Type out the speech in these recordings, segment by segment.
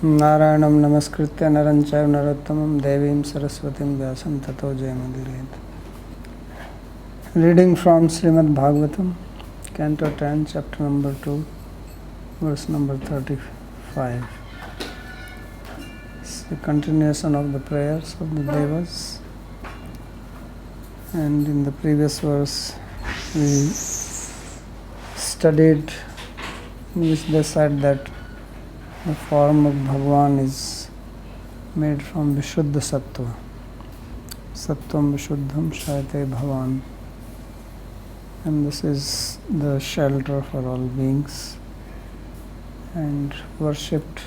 नारायणं नमस्कृत्य नरं चैव नरोत्तमं देवीं सरस्वतीं व्यासं ततो जयमुदीरयेत्. Reading from Srimad Bhagavatam, Canto 10, Chapter number 2, verse number 35. It's the continuation of the prayers of the Devas. And in the previous verse, we studied in which they said that the form of Bhagavan is made from Vishuddha Sattva. Sattvam Vishuddham Shayate Bhavan. And this is the shelter for all beings and worshipped.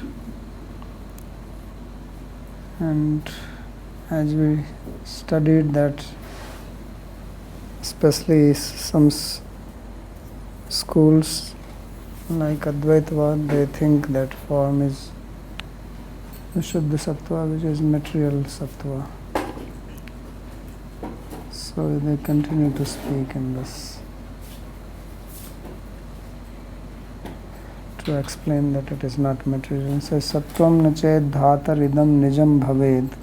And as we studied that, especially some schools like Advaitavad, they think that form is Vishuddha Sattva, which is material Sattva. So they continue to speak in this to explain that it is not material. It says, Sattvam nached dhatar idam nijam bhaved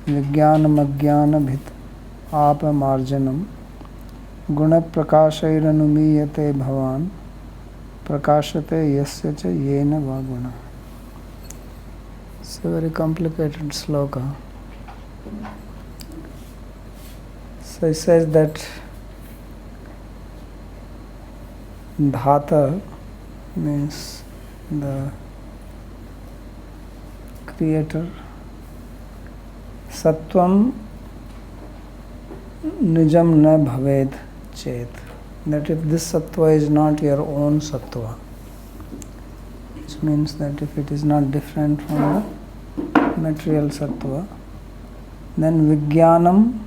vijnanam ajnanabhit apamarjanam guna prakashairanumiyate bhavan prakashate yasya cha yena va guna. It's a very complicated sloka. So it says that dhata means the creator. Sattvam nijam na bhaved chet. That if this sattva is not your own sattva, which means that if it is not different from the material sattva, then vijnanam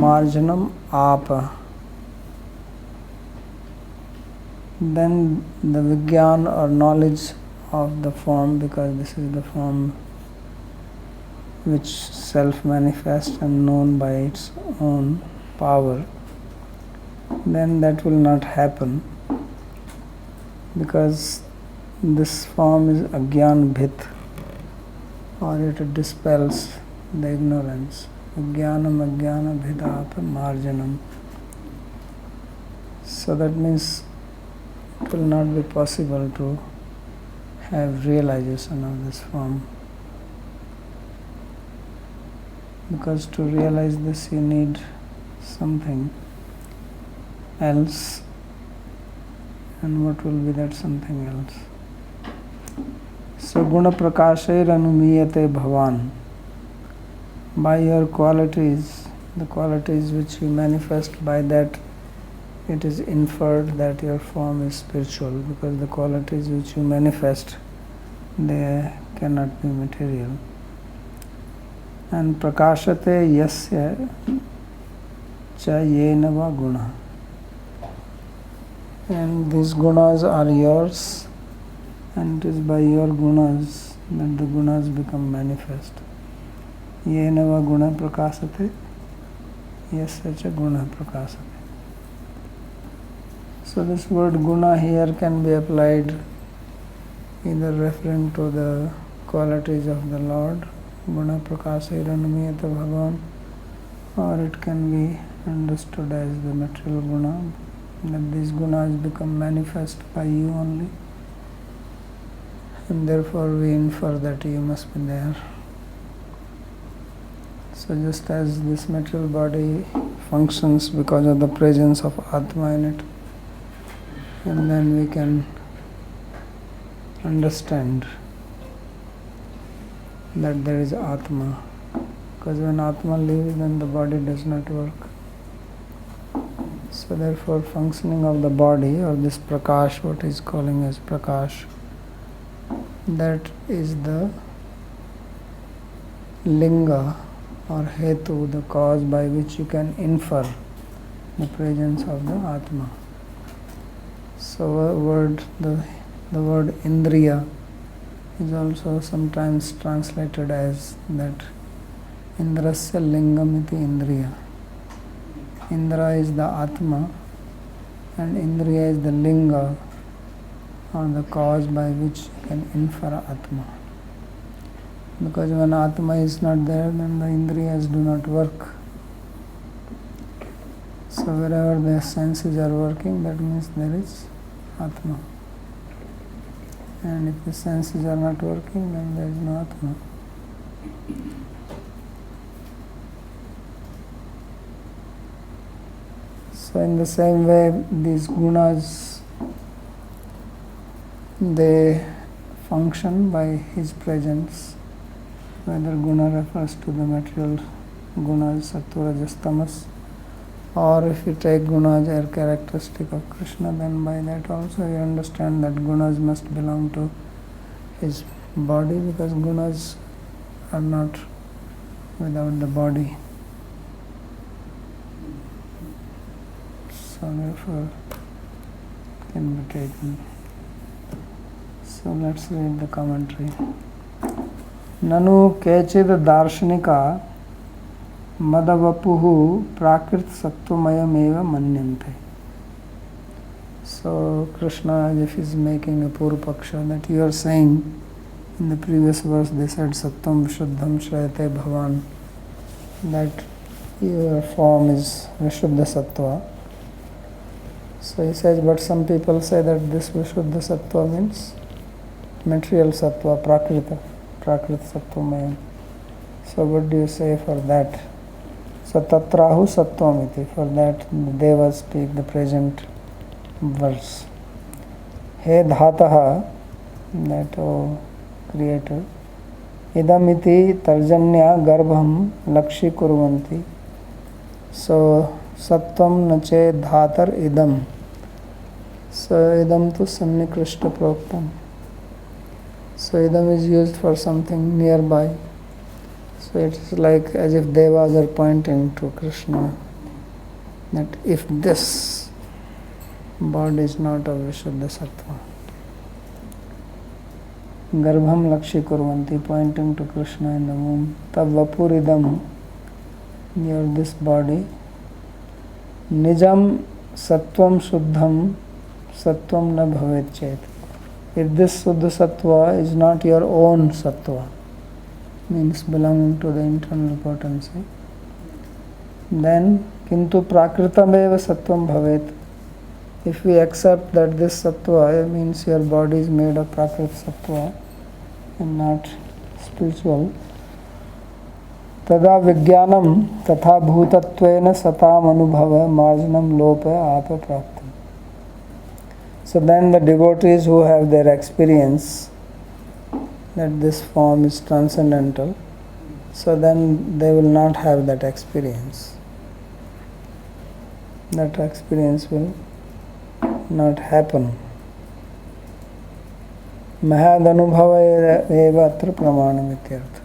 marjanam apa. Then the Vigyan or knowledge of the form, because this is the form which self-manifests and known by its own power, then that will not happen, because this form is Agyan Bhit, or it dispels the ignorance. Agyanam Agyana Bhidapa Marjanam. So that means it will not be possible to have realization of this form, because to realize this you need something else, and what will be that something else? So guna prakashair anumiyate bhavan. By your qualities, the qualities which you manifest, by that it is inferred that your form is spiritual, because the qualities which you manifest, they cannot be material. And prakashate yasya cha yena va guna. And these gunas are yours, and it is by your gunas that the gunas become manifest. Yena va guna prakasate yasya cha guna prakasate. So this word guna here can be applied either referring to the qualities of the Lord, guna prakasairanumiyata bhagavan, or it can be understood as the material guna, that these gunas become manifest by you only, and therefore we infer that you must be there. So just as this material body functions because of the presence of Atma in it, and then we can understand that there is Atma, because when Atma leaves, then the body does not work. So therefore functioning of the body, or this Prakash, what he is calling as Prakash, that is the Linga or Hetu, the cause by which you can infer the presence of the Atma. So the word Indriya is also sometimes translated as that Indrasya Lingam iti Indriya. Indra is the Atma and Indriya is the Linga or the cause by which you can infer Atma. Because when Atma is not there, then the Indriyas do not work. So wherever the senses are working, that means there is Atma. And if the senses are not working, then there is no Atma. So in the same way, these gunas, they function by his presence. Whether guna refers to the material gunas, sattva, rajas, tamas, or if you take gunas as characteristic of Krishna, then by that also you understand that gunas must belong to his body, because gunas are not without the body. So therefore can be taken. So let's read the commentary. Nanu kechid darshanika madavapuhu prakrit sattvamayam eva manyante. So Krishna, as if he is making a purvapaksha, that you are saying, in the previous verse they said Sattvam Vishuddham Shrayate Bhavan, that your form is Vishuddha Sattva. So he says, but some people say that this Vishuddha Sattva means material Sattva, Prakrita Sattvamayam. So what do you say for that? So Tatrahu Sattvam. For that the Devas speak the present verse. He Dhataha, that O Creator, Idamiti Tarjanya Garbham Lakshi Kurvanti. So Sattvam Nache Dhatar Idam. So Idam to Sannikrishta Proktam. So Idam is used for something nearby. So it is like as if Devas are pointing to Krishna, that if this body is not of Vishuddha Sattva, Garbham Lakshi Kurvanti, pointing to Krishna in the womb, Tab Vapuridam, near this body, Nijam Sattvam Shuddham Sattvam na bhavet chet. If this Suddha Sattva is not your own Sattva, means belonging to the internal potency, then Kintu Prakritameva Sattvam Bhavet. If we accept that this Sattva means your body is made of Prakrit Sattva and not spiritual, Tada Vijnanam Tatha Bhutatvena Satam Anubhava Marjanam Lopa Apa Praptam. So then the devotees who have their experience that this form is transcendental, so then they will not have that experience. That experience will not happen. Mahad anubhava eva atra pramanam ityartha.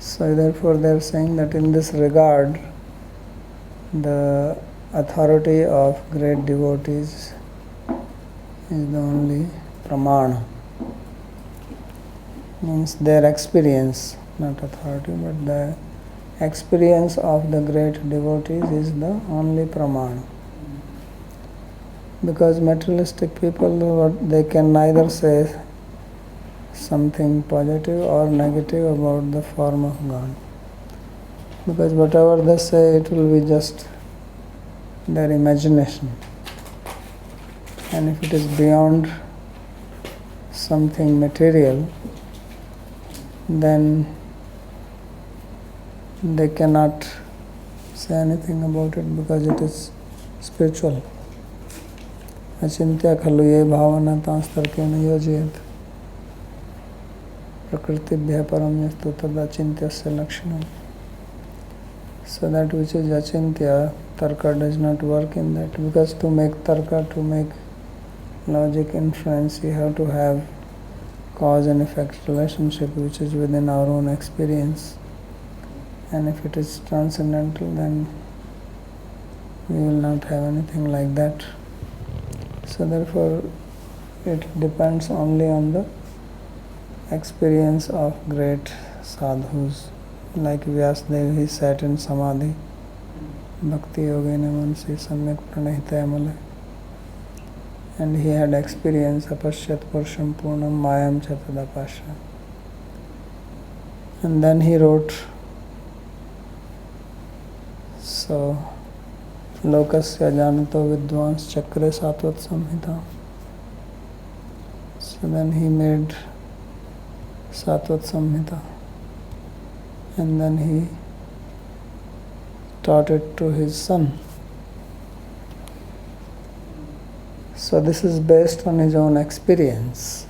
So therefore they are saying that in this regard, the authority of great devotees is the only pramana. Means their experience, not authority, but the experience of the great devotees is the only pramana. Because materialistic people, they can neither say something positive or negative about the form of God. Because whatever they say, it will be just their imagination. And if it is beyond something material, then they cannot say anything about it because it is spiritual. Achintya khalu ye bhavana tanstarke na yojayat. Prakrtibhya param yastu tad achintyasya lakshanam. So that which is achintya, tarka does not work in that, because to make tarka, to make logic inference, you have to have cause and effect relationship which is within our own experience. And if it is transcendental, then we will not have anything like that. So therefore it depends only on the experience of great sadhus. Like Vyasdev, he sat in Samadhi, Bhakti Yogena Mansi Samyak Pranahita Amala. and he had experience apashyat purusham purnam mayam cha tadapasya. And then he wrote, so lokasya janato vidvans chakre satvat samhita. So then he made Satvat Samhita, and then he taught it to his son. So this is based on his own experience.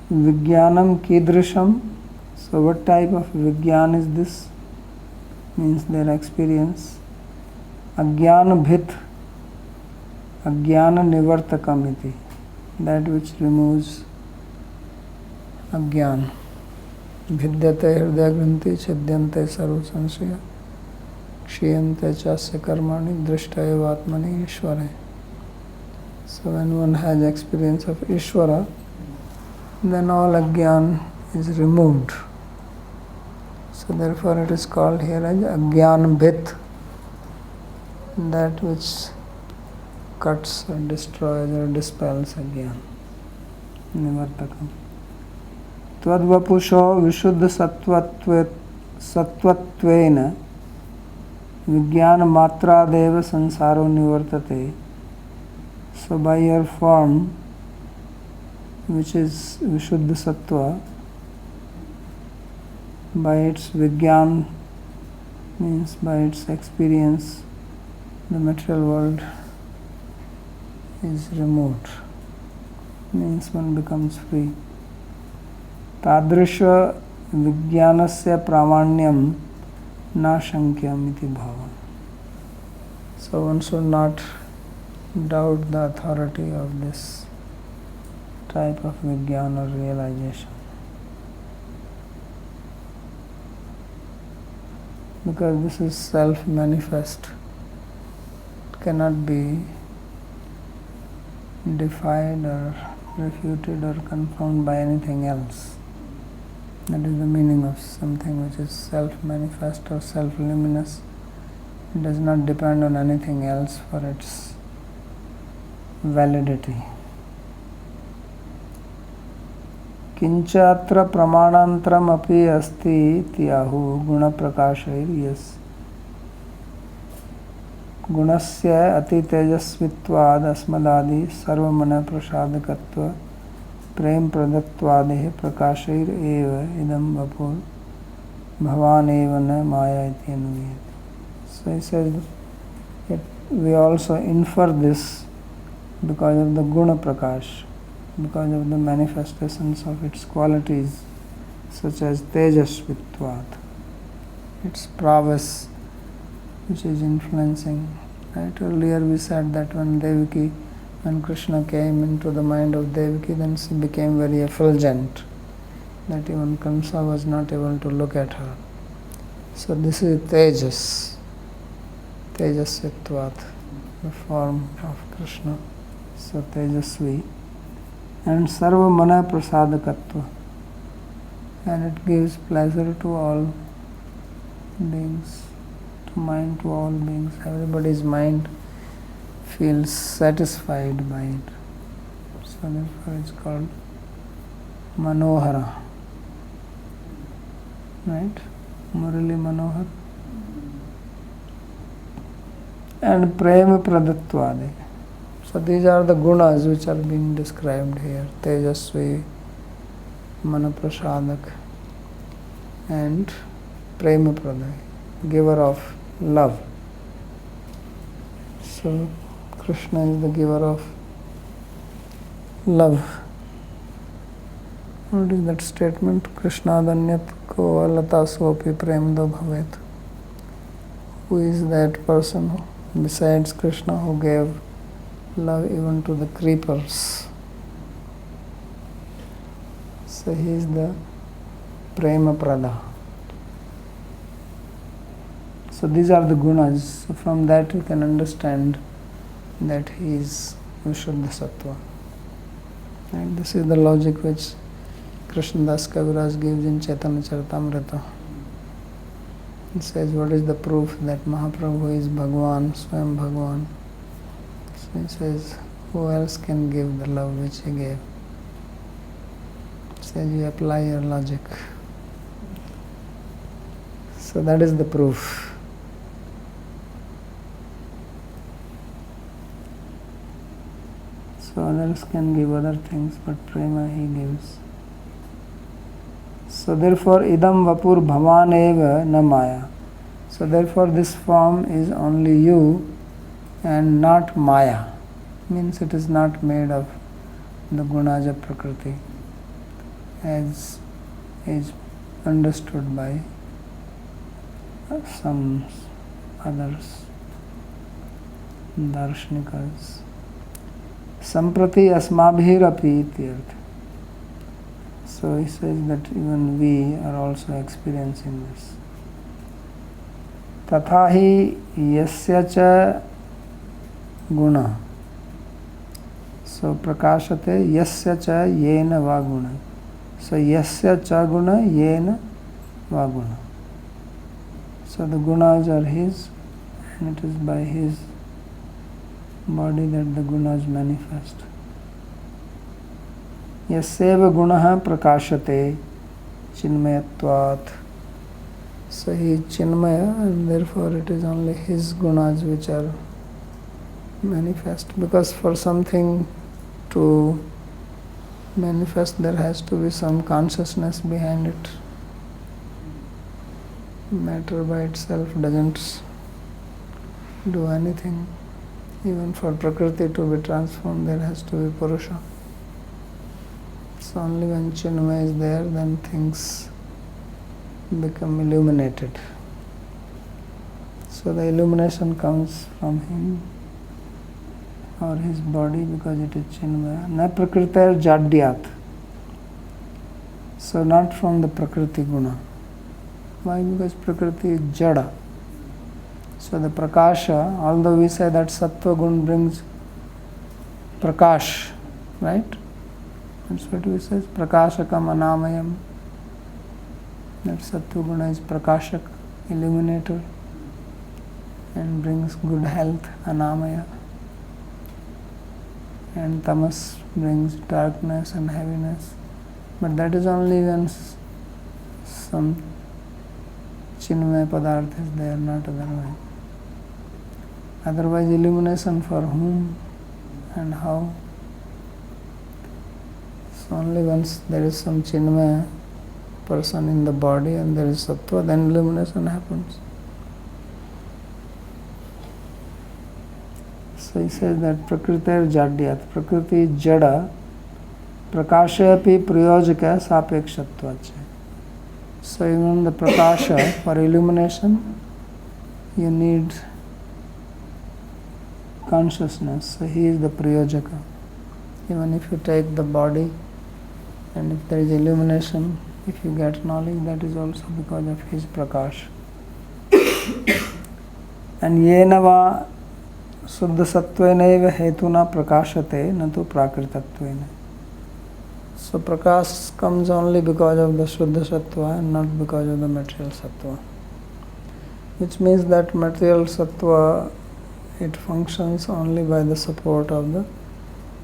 Vijnanam kidrisham. So what type of Vijnan is this? Means their experience. Ajnana bhit, ajnana nivartakam iti, that which removes ajnana. Vidyate hridaya granthi chidyante sarva sanshaya kshiyante chasya karmani drishtaya atmani ishvare. So when one has experience of Ishvara, then all ajnana is removed. So therefore it is called here as Ajnana Bhit, that which cuts or destroys or dispels Ajnana. Nivartakam. Tvadvapusho vishuddha sattvatvena Vijnana matradeva sansaro nivartate. So by your form, which is Vishuddha Sattva, by its Vijnan, means by its experience, the material world is removed, means one becomes free. Tadrisha Vijnanasya Pramanyam na Shankyam iti bhava. So one should not doubt the authority of this type of Vijnana or realization, because this is self-manifest. It cannot be defied or refuted or confirmed by anything else. That is the meaning of something which is self-manifest or self-luminous. It does not depend on anything else for its validity. किंचात्र प्रमाणांतरम अपि अस्ति इत्याहु गुण प्रकाशैर्यस् गुणस्य अति तेजस्वित्वाद अस्मदादि सर्वमन प्रसादकत्व प्रेम प्रदत्वादेः प्रकाशैर एव इदं वपुः भवान् एव न माया इति अनुमीयते. So he says we also infer this because of the guna prakash, because of the manifestations of its qualities, such as tejasvitvat, its prowess which is influencing. Right? Earlier we said that when Krishna came into the mind of Devaki, then she became very effulgent, that even Kamsa was not able to look at her. So this is Tejasvitvat, the form of Krishna. So Tejasvi. And Sarva Mana Prasadakatva, and it gives pleasure to all beings, to all beings. Everybody's mind feels satisfied by it. So therefore it's called Manohara. Right? Murali Manohar. And Prema Pradatvade. So these are the gunas which are being described here. Tejasvi, Manaprasadak, and Prema Pradai, giver of love. So Krishna is the giver of love. What is that statement? Krishna danyat ko alata sopi premdo bhavet. Who is that person besides Krishna who gave love even to the creepers? So he is the Prema Prada. So these are the gunas. So from that you can understand that he is Vishuddha Sattva. And this is the logic which Krishnadas Kaviraj gives in Chaitanya Charitamrita. It says, what is the proof that Mahaprabhu is Bhagwan, Swayam Bhagwan? So he says, who else can give the love which he gave? It says, you apply your logic. So that is the proof. So others can give other things, but prema he gives. So therefore, idam vapur bhavan eva na maya. So therefore, this form is only you and not maya. Means it is not made of the gunas of prakriti, as is understood by some others, darshnikas. Samprati asmabhirapi ityarth. So he says that even we are also experiencing this. Tatha hi yasya cha guna. So prakashate yasya cha yena va guna. So yasya cha guna yena va guna. So the gunas are his, and it is by his body that the gunas manifest. Yasyeva gunaha prakashate chinmayatvat. So he is chinmaya, and therefore it is only his gunas which are manifest. Because for something to manifest, there has to be some consciousness behind it. Matter by itself doesn't do anything. Even for Prakriti to be transformed, there has to be Purusha. So only when Chinmaya is there, then things become illuminated. So the illumination comes from him or his body, because it is Chinmaya. Na Prakritir Jadyat. So not from the Prakriti guna. Why? Because Prakriti is Jada. So the Prakasha, although we say that Sattva Gun brings Prakash, right? That's what we say, Prakashakam Anamayam. That Sattva Guna is Prakashak, illuminator, and brings good health, Anamaya. And Tamas brings darkness and heaviness. But that is only when some Chinmaya Padarth is there, not otherwise. Otherwise, illumination for whom and how? So only once there is some Chinmaya person in the body and there is Sattva, then illumination happens. So he says that Prakritir Jadyat, Prakriti is Jada, Prakashayapi Prayojaka Sapekshatvacha. So even the Prakasha, for illumination, you need consciousness. So he is the Prayojaka. Even if you take the body, and if there is illumination, if you get knowledge, that is also because of his Prakash. And yenava Suddha Sattvena hetuna prakashate natu prakritattvena. So Prakash comes only because of the Shuddha Sattva and not because of the material Sattva. Which means that material Sattva, it functions only by the support of the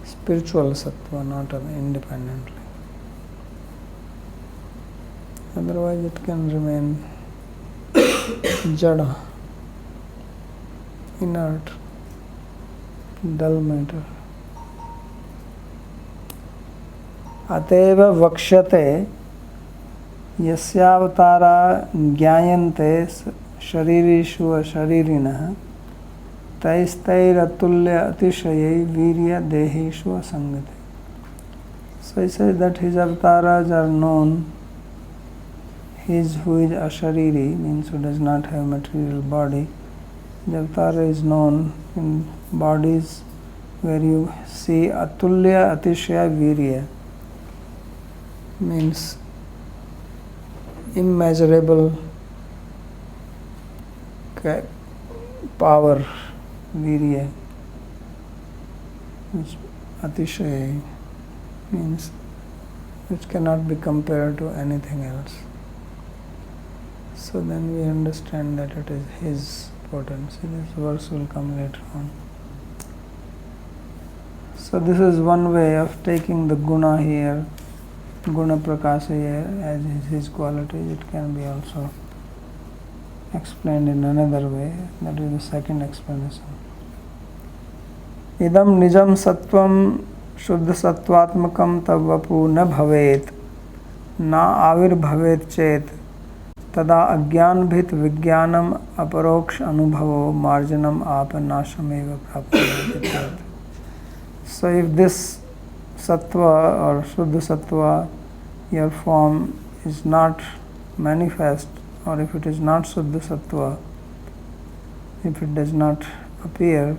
spiritual Sattva, not independently. Otherwise it can remain Jada, inert, dull matter. Ateva vakshate yasyavatara jnayante sharirishu sharirinah taistairatullya atishayai virya dehishu asangate. So he says that his avatars are known. His who is ashariri, means who does not have material body. The avatar is known in bodies where you see atulya atishaya virya, means immeasurable power, virya, which atishaya means which cannot be compared to anything else. So then we understand that it is his potency. This verse will come later on. So this is one way of taking the guna here, guna prakasha here as his qualities. It can be also explained in another way. That is the second explanation. Idam nijam sattvam शुद्ध सत्वात्मकम तव वपु न भवेत न आविर्भवेत चेत तदा अज्ञानभित विज्ञानम अपरोक्ष अनुभवो मार्जनम आपनाशमेव प्राप्त. So if this sattva or shuddha sattva, your form is not manifest, or if it is not shuddha sattva, if it does not appear,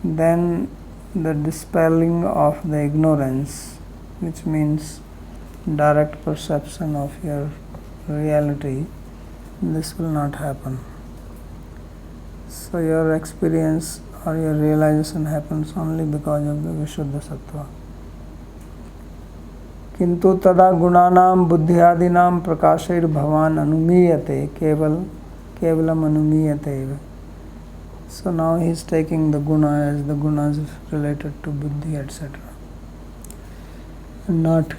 then the dispelling of the ignorance, which means direct perception of your reality, this will not happen. So your experience or your realization happens only because of the Vishuddha Sattva. किंतु तदा गुणानां बुद्ध्यादीनां प्रकाशैर्भवान् अनुमीयते केवलम अनुमीयते एव. So now he is taking the guna as the gunas related to buddhi, etc. Not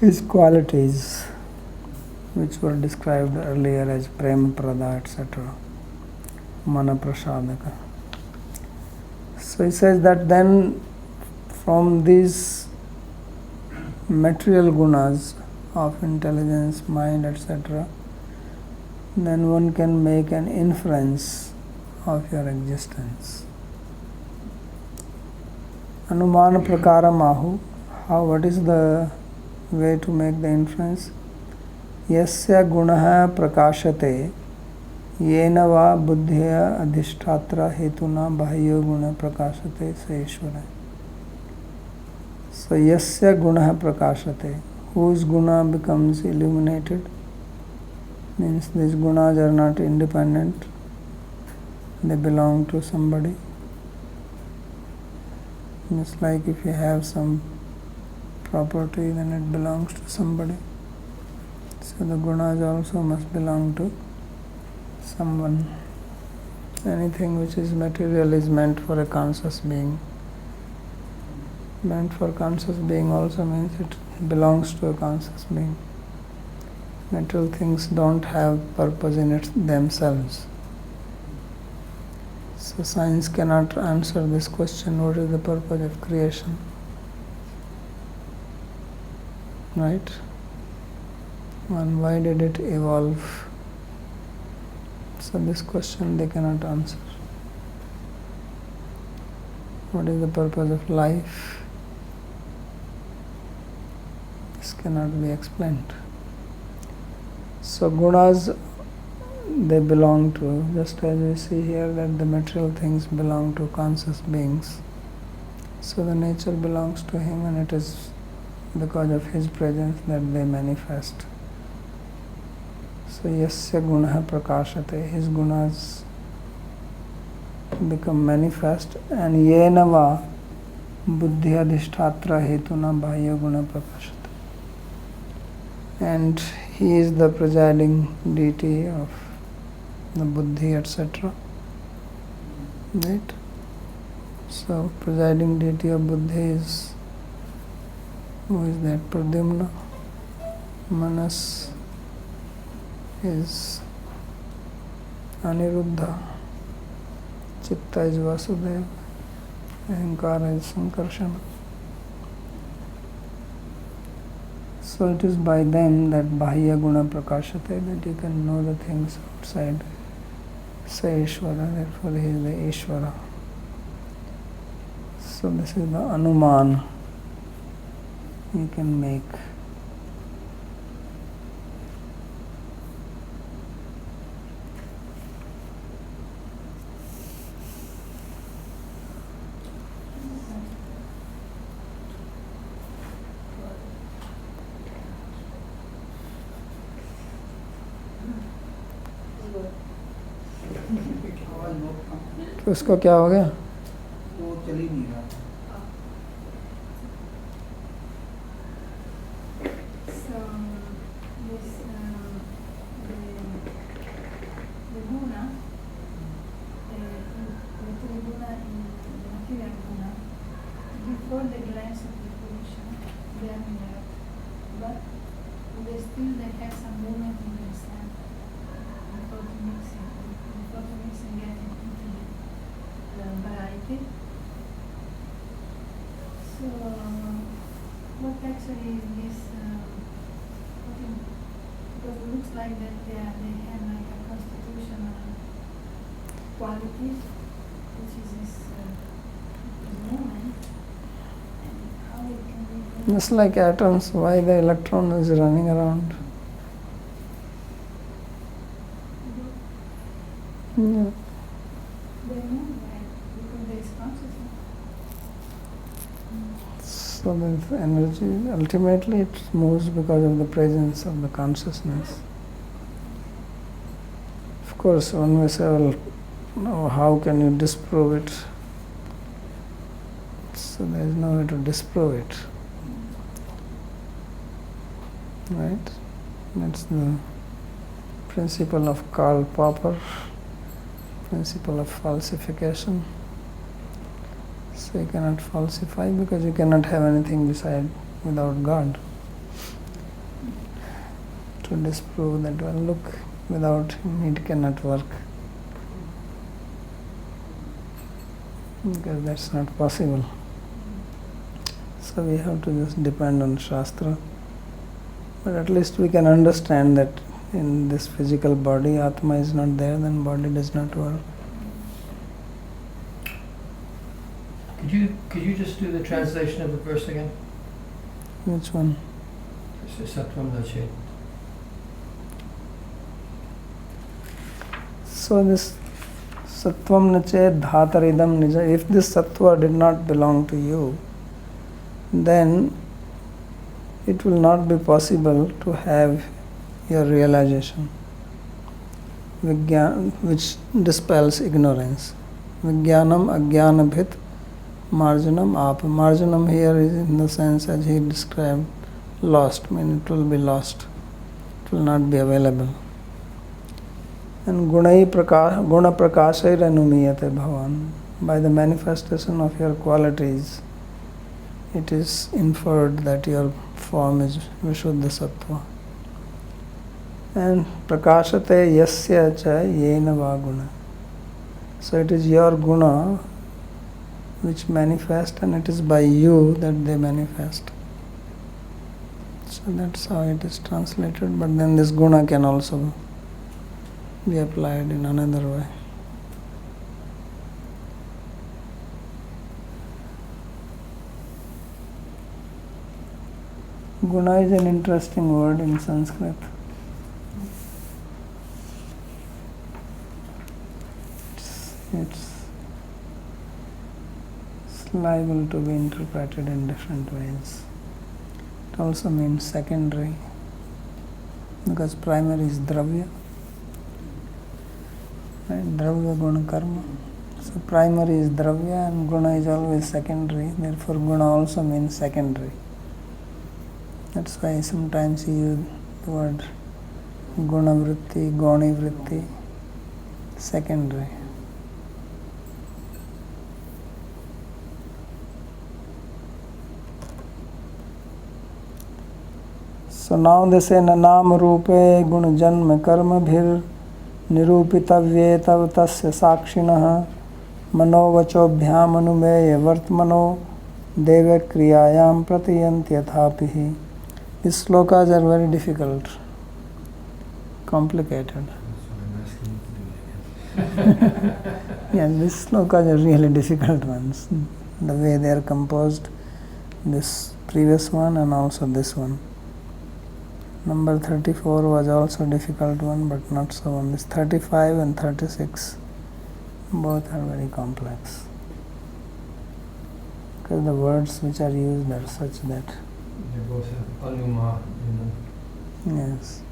his qualities, which were described earlier as prema prada, etc. Mana prasadaka. So he says that then from these material gunas of intelligence, mind, etc., then one can make an inference of your existence. Anumana prakaram ahu. What is the way to make the inference? Yasya gunaha prakashate yena va buddhya adhishtatra hetuna bahyo guna prakashate sa Ishvara. So yasya gunaha prakashate, whose guna becomes illuminated, means these gunas are not independent, they belong to somebody. Just like if you have some property, then it belongs to somebody. So the gunas also must belong to someone. Anything which is material is meant for a conscious being. Meant for conscious being also means it belongs to a conscious being. Material things don't have purpose in themselves. So science cannot answer this question, what is the purpose of creation? Right? And why did it evolve? So this question they cannot answer. What is the purpose of life? This cannot be explained. So gunas, they belong to, just as we see here that the material things belong to conscious beings. So the nature belongs to him, and it is because of his presence that they manifest. So yasya gunaha prakashate, his gunas become manifest, and yena va buddhi adhishtatra hetuna bahya guna prakashate. And he is the presiding deity of the buddhi, etc. Right? So presiding deity of buddhi is, who is that? Pradyumna. Manas is Aniruddha. Chitta is Vasudeva. Ahankara is Sankarsana. So it is by them that Bahya Guna Prakashate, that you can know the things outside. Say Ishvara, therefore he is the Ishvara. So this is the Anuman you can make. तो उसको क्या हो गया? वो चल ही नहीं रहा. So this they are inert, but they still have some movement in themselves before to mix and get into the variety. So what actually is this? Because it looks like that they have like a constitutional qualities, which is this movement, and how it can be. Just like atoms, why the electron is running around? Yeah. They move right because there is consciousness. So the energy, ultimately it moves because of the presence of the consciousness. Of course, one may say, well, no, how can you disprove it? So there is no way to disprove it. Right? That's the principle of Karl Popper, principle of falsification. So you cannot falsify because you cannot have anything without God. To disprove that, well, look, without him it cannot work. Because that's not possible. So we have to just depend on Shastra. But at least we can understand that in this physical body, Atma is not there, then body does not work. Could you just do the translation of the verse again? Which one? Sattvam Nache. So this Sattvam Nache Dhataridam Nija, if this Sattva did not belong to you, then it will not be possible to have your realization, which dispels ignorance. Vijnanam Ajnanabhit Marjanam Apa. Marjanam here is in the sense as he described, lost, meaning it will be lost, it will not be available. And Guna Prakashair Anumiyate Bhavan. By the manifestation of your qualities, it is inferred that your form is Vishuddha Sattva. And Prakashate Yasya Cha Yena Va Guna. So it is your guna which manifest, and it is by you that they manifest. So that's how it is translated, but then this guna can also be applied in another way. Guna is an interesting word in Sanskrit. It's liable to be interpreted in different ways. It also means secondary, because primary is dravya, right? Dravya guna karma. So primary is dravya and guna is always secondary. Therefore, guna also means secondary. That's why sometimes you use the word guna vritti, goni vritti, secondary. So now they say nanam rupe gun janma karma bhir nirupitavye tav tasya sakshinaha manovachobhyam anumeye vartmano deva kriyayam pratiyanti yathapihi. These slokas are very difficult, complicated. Yeah, these slokas are really difficult ones. The way they are composed, this previous one and also this one. Number 34 was also a difficult one, but not so one. This 35 and 36, both are very complex. Because the words which are used are such that. They both have anuma in them. Yes.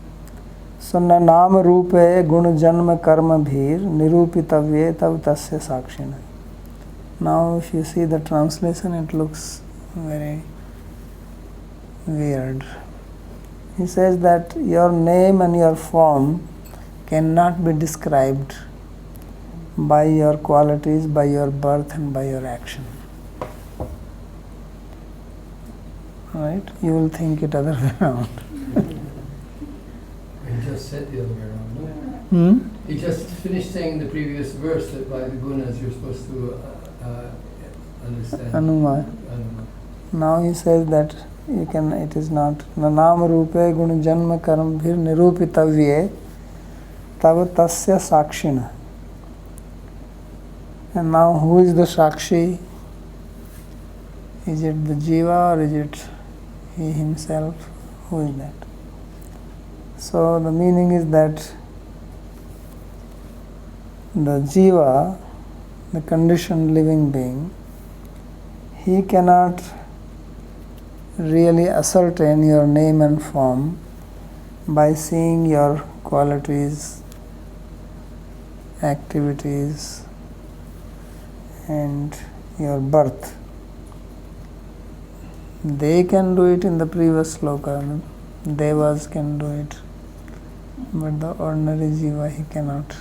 So नाम रूपे गुण जन्म कर्म भीर निरूपितव्ये तव तस्य साक्षिण. Now if you see the translation, it looks very weird. He says that your name and your form cannot be described by your qualities, by your birth and by your action. right? You will think it other way around. He just said the other way around, no? Hmm? He just finished saying the previous verse that by the gunas you're supposed to understand. Anuma. Anuma. Now he says that it is not. Nanam rupe gun janma karam bhir nirupitavye tav tasya sakshina. And now who is the Sakshi? Is it the Jiva or is it he himself? Who is that? So the meaning is that the Jiva, the conditioned living being, he cannot really ascertain your name and form by seeing your qualities, activities, and your birth. They can do it in the previous sloka, Devas can do it, but the ordinary Jiva, he cannot.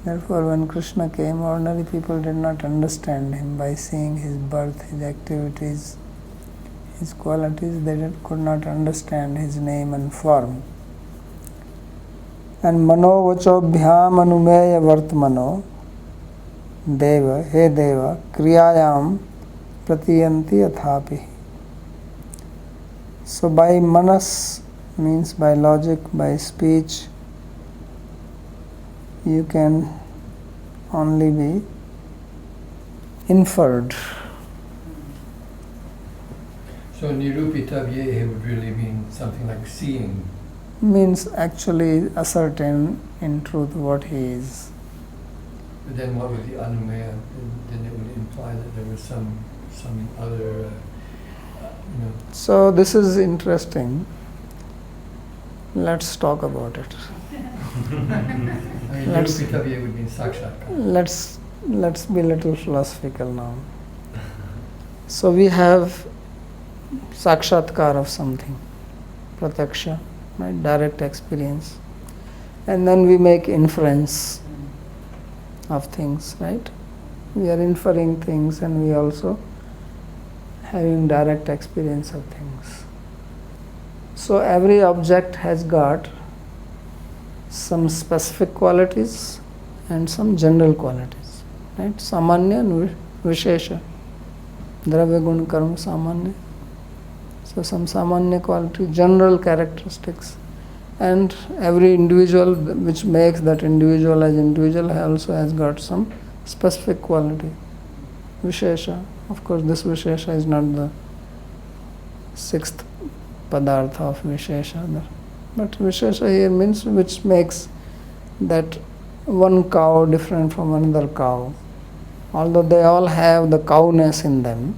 Therefore, when Krishna came, ordinary people did not understand him by seeing his birth, his activities, his qualities. They could not understand his name and form. And mano vacho bhyam anumeya vartmano deva, he deva, kriyayam pratiyanti athapi. So by manas means by logic, by speech, you can only be inferred. So nirupitavye would really mean something like seeing. Means actually ascertain in truth what he is. But then what would the anumaya? Then it would imply that there was some other, So this is interesting. Let's talk about it. Nirupitavye would mean sakshatkar. Let's be a little philosophical now. So we have sakshatkar of something, pratyaksha, right? Direct experience, and then we make inference of things, right? We are inferring things, and we also having direct experience of things. So every object has got some specific qualities and some general qualities, right? Samanya and Vishesha. Dravya gun karma samanya. So some samanya quality, general characteristics, and every individual which makes that individual as individual also has got some specific quality. Vishesha. Of course, this Vishesha is not the sixth padartha of Vishesha. But Vishesha here means which makes that one cow different from another cow. Although they all have the cowness in them,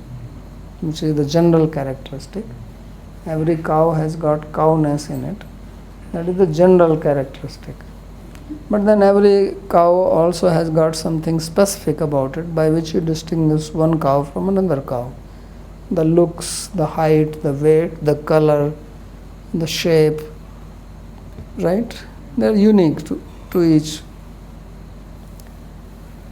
which is the general characteristic. Every cow has got cowness in it. That is the general characteristic. But then every cow also has got something specific about it by which you distinguish one cow from another cow. The looks, the height, the weight, the color, the shape, right? They are unique to each.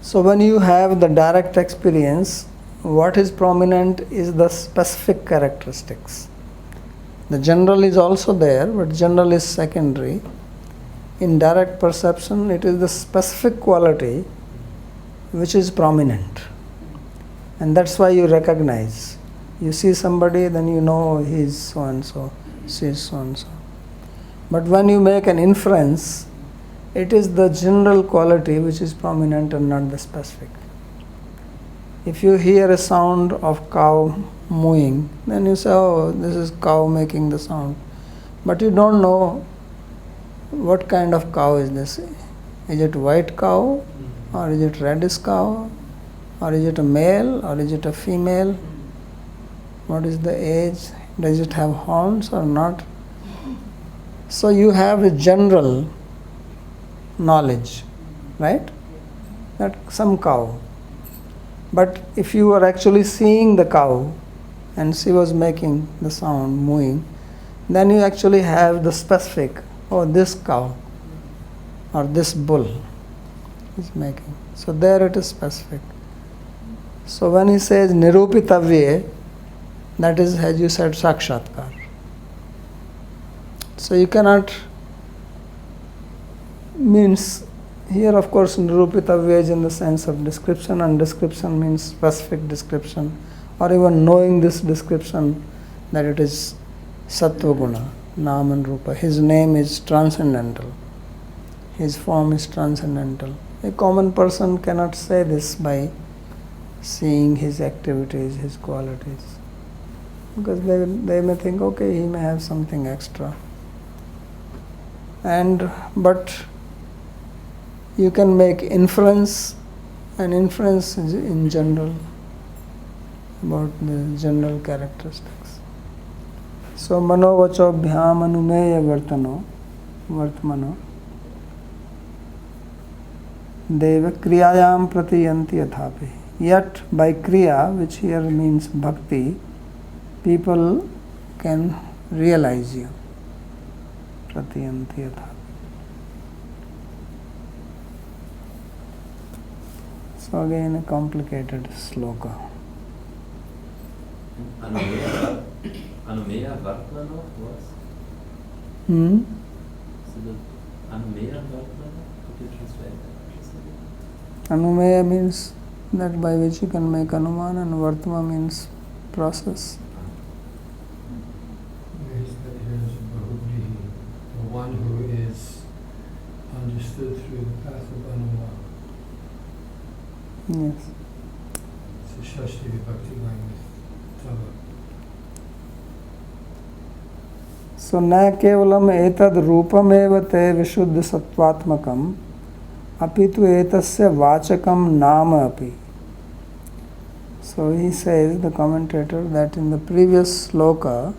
So when you have the direct experience, what is prominent is the specific characteristics. The general is also there, but general is secondary. In direct perception, it is the specific quality which is prominent. And that's why you recognize. You see somebody, then you know he is so and so, she is so and so. But when you make an inference, it is the general quality which is prominent and not the specific. If you hear a sound of cow mooing, then you say, oh, this is cow making the sound. But you don't know what kind of cow is this. Is it white cow, or is it reddish cow, or is it a male, or is it a female? What is the age? Does it have horns or not? So you have a general knowledge, right? That some cow. But if you were actually seeing the cow and she was making the sound, mooing, then you actually have the specific, oh, this cow or this bull is making. So there it is specific. So when he says nirupitavye, That is, as you said, sakshatkar. So you cannot, means here of course nirupitavya is in the sense of description, and description means specific description, or even knowing this description that it is sattva guna, nam and rupa. His name is transcendental, his form is transcendental. A common person cannot say this by seeing his activities, his qualities, because they may think, okay, he may have something extra. But you can make inference, and inference is in general about the general characteristics. So manovachobhyam anumeya vartmano deva kriyayam pratiyanti yathapi. Yet by kriya, which here means bhakti, people can realize you. Pratiyanti yathapi. So again a complicated sloka. Anumeya Vartmano was? So the Anumeya Vartmano, could you translate that? Anumeya means that by which you can make anuman, and Vartma means process. The one who is understood through the path of Anuma. Yes. So Shashti Vibhakti going with Tava. So न केवलम एतद् रूपमेव ते विशुद्ध सत्वात्मकम् अपितु एतस्य वाचकम नाम अपि. So he says, the commentator, that in the previous sloka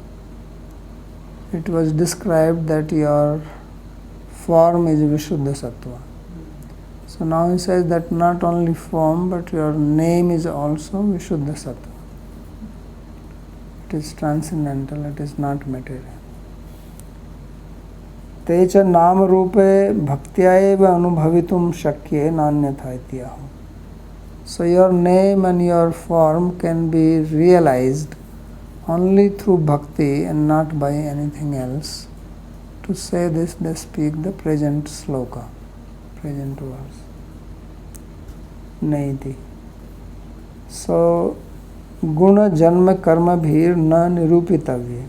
it was described that your form is Vishuddha Sattva. So now he says that not only form but your name is also Vishuddha Sattva. It is transcendental, it is not material. तेच नाम रूपे भक्त्या एव अनुभवितुम शक्ये नान्यथा इत्याह. So your name and your form can be realized only through bhakti and not by anything else. To say this, they speak the present sloka, present verse. Naiti. So guna janma karma bhir na nirupitavya.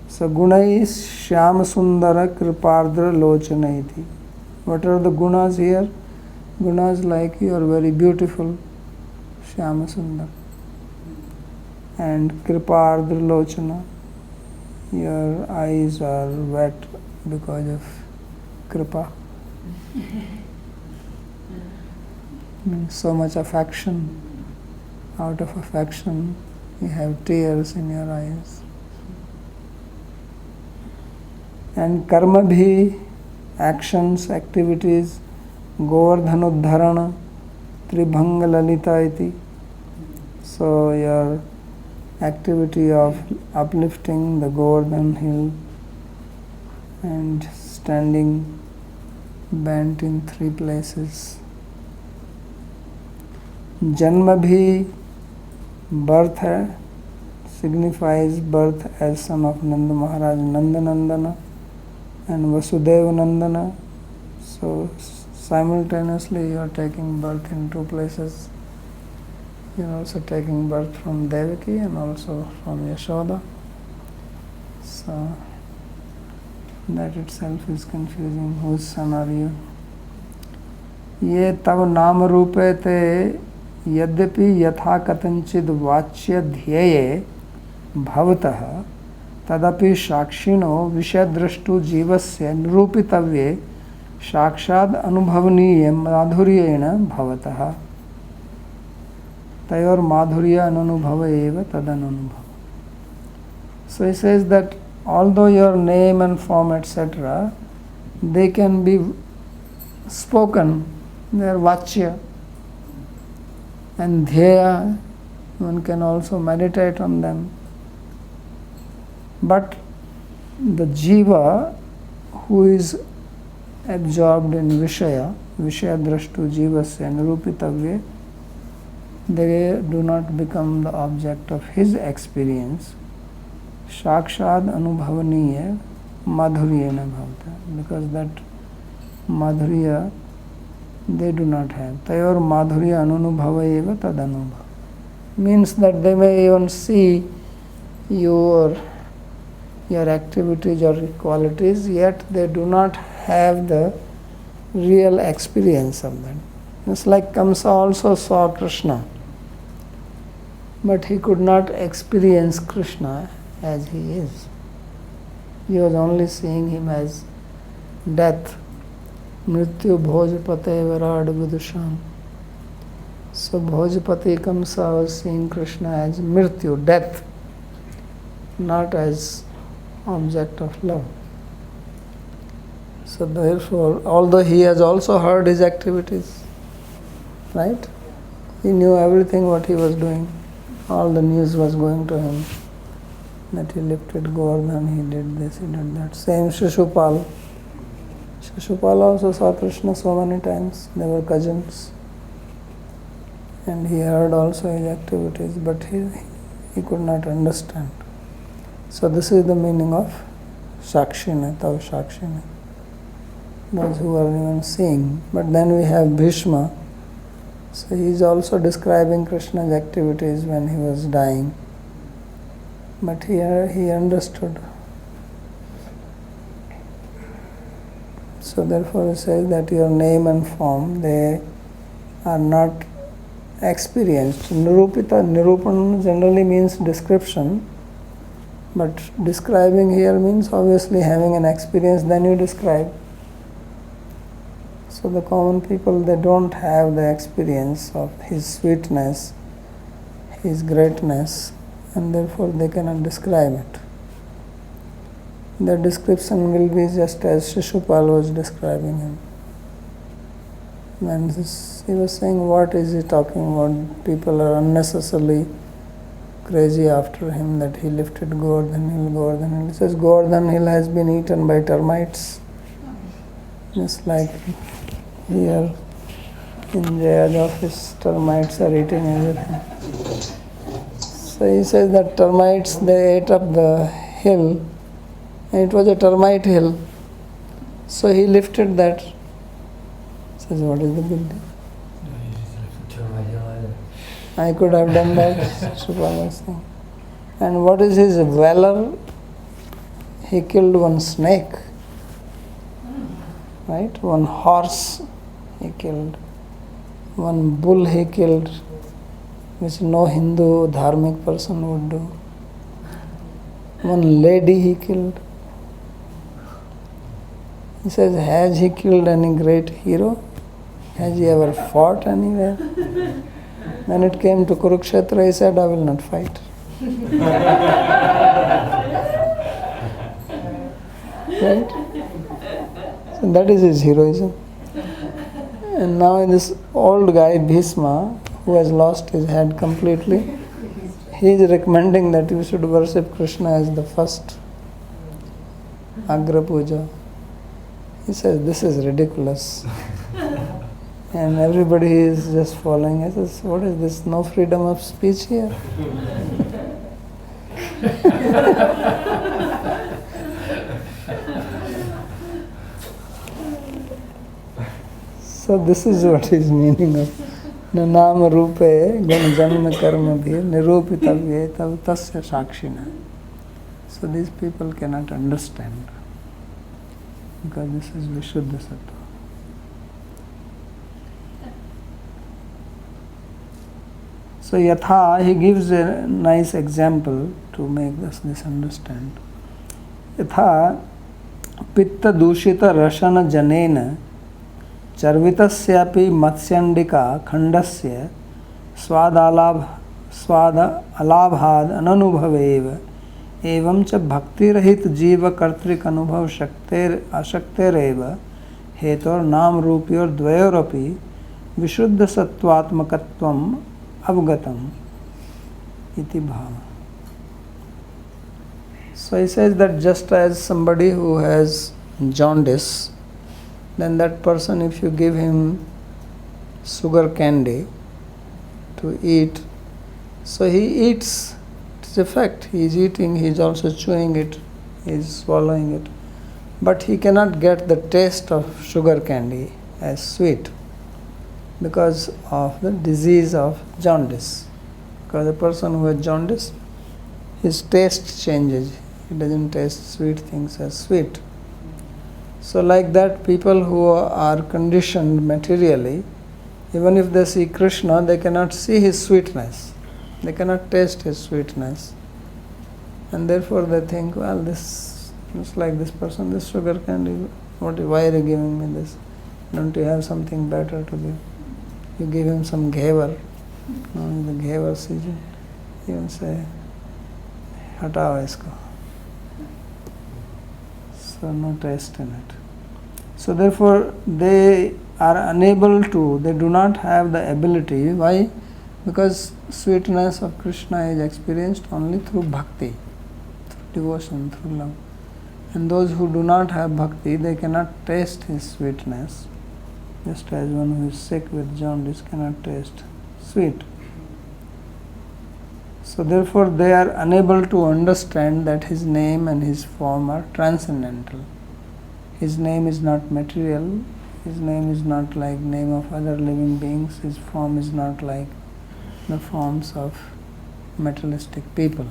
So guna is shyam sundara kripardra lochana iti. What are the gunas here? Gunas like you are very beautiful, shyama sundar. And kripardra lochana, your eyes are wet because of kripa. So much affection. Out of affection, you have tears in your eyes. And karma bhi, actions, activities, govardhanodharana, tribhanga lalita iti. So your activity of uplifting the Govardhan hill and standing bent in 3 places. Janma bhi, birth hai, signifies birth as son of Nanda Maharaj Nandanandana and Vasudeva Nandana. So simultaneously you are taking birth in 2 places. You are also taking birth from Devaki and also from Yashoda. So that itself is confusing. Whose son are you? Ye tav naam rupe te यद्यपि यथा कथंचिद वाच्य ध्येये भवतः तदपि साक्षिणो विषयद्रष्टु जीवस्य निरूपितव्ये साक्षात् अनुभवनीय माधुर्येण भवतः तयोर माधुर्य अनुभव एव तदनुभव. So he says that although your name and form etc. they can be spoken, they are vachya. And dhyeya, one can also meditate on them. But the jiva who is absorbed in Vishaya drashtu jivasya nirupitavya, they do not become the object of his experience. Shakshad anubhavaniya madhuryena bhavata, because that madhurya they do not have. Tayor madhurya anunubhava eva tadanubhava. Means that they may even see your activities or qualities, yet they do not have the real experience of that. It's like Kamsa also saw Krishna, but he could not experience Krishna as he is. He was only seeing him as death. Mrityu bhojpate varad vidusham. So Bhojpati Kamsa was seeing Krishna as Mrityu, death, not as object of love. So therefore, although he has also heard his activities, right? He knew everything what he was doing. All the news was going to him. That he lifted Govardhan, he did this, he did that. Same Shishupal. Shishupal also saw Krishna so many times. They were cousins. And he heard also his activities, but he could not understand. So this is the meaning of Shakshina, Tav Shakshina. Those who are even seeing. But then we have Bhishma. So he is also describing Krishna's activities when he was dying. But here he understood. So therefore he says that your name and form, they are not experienced. Nirupita, Nirupan generally means description. But describing here means obviously having an experience, then you describe. So the common people, they don't have the experience of his sweetness, his greatness, and therefore they cannot describe it. The description will be just as Shishupal was describing him. When he was saying, what is he talking about? People are unnecessarily crazy after him, that he lifted Govardhan Hill, Govardhan Hill. He says Govardhan Hill has been eaten by termites. Just like here in Jay's office, termites are eating everything. So he says that termites, they ate up the hill, and it was a termite hill. So he lifted that. Says, what is the big deal? I could have done that, Shupal was saying. And what is his valor? He killed one snake, right? One horse he killed. One bull he killed, which no Hindu dharmic person would do. One lady he killed. He says, has he killed any great hero? Has he ever fought anywhere? When it came to Kurukshetra, he said, I will not fight. Right? So that is his heroism. And now this old guy, Bhishma, who has lost his head completely, he is recommending that you should worship Krishna as the first Agra Puja. He says, this is ridiculous. And everybody is just following. He says, what is this? No freedom of speech here? So this is what is meaning of Nanam Rupe Gan Janma Karma Bhir Nirupitavye Tav Tasya Shakshina. So these people cannot understand, because this is Vishuddha Sattva. So Yatha, he gives a nice example to make this understand. Yatha Pitta Dushita Rashana Janena Charvitasyapi Matsyandika Khandasya Swada Alabhad Ananubhavev Evam cha Bhakti Rahit Jiva Kartrik Anubhav Ashaktereva Hetor Nam Rupyor Dvayorapi Vishuddha Sattvatmakatvam Avgatam iti bhava. So he says that just as somebody who has jaundice, then that person, if you give him sugar candy, to eat. So he eats. It's a fact. He is eating, he is also chewing it, he is swallowing it. But he cannot get the taste of sugar candy as sweet because of the disease of jaundice. Because a person who has jaundice, his taste changes. He doesn't taste sweet things as sweet. So like that, people who are conditioned materially, even if they see Krishna, they cannot see his sweetness. They cannot taste his sweetness. And therefore they think, well, this is like this person, this sugar candy, why are you giving me this? Don't you have something better to give? You give him some ghevar. No, the ghevar season. You will say, hatao isko. So no taste in it. So therefore they are unable to, they do not have the ability. Why? Because sweetness of Krishna is experienced only through bhakti, through devotion, through love. And those who do not have bhakti, they cannot taste his sweetness. Just as one who is sick with jaundice cannot taste sweet. So therefore they are unable to understand that his name and his form are transcendental. His name is not material, his name is not like name of other living beings, his form is not like the forms of materialistic people.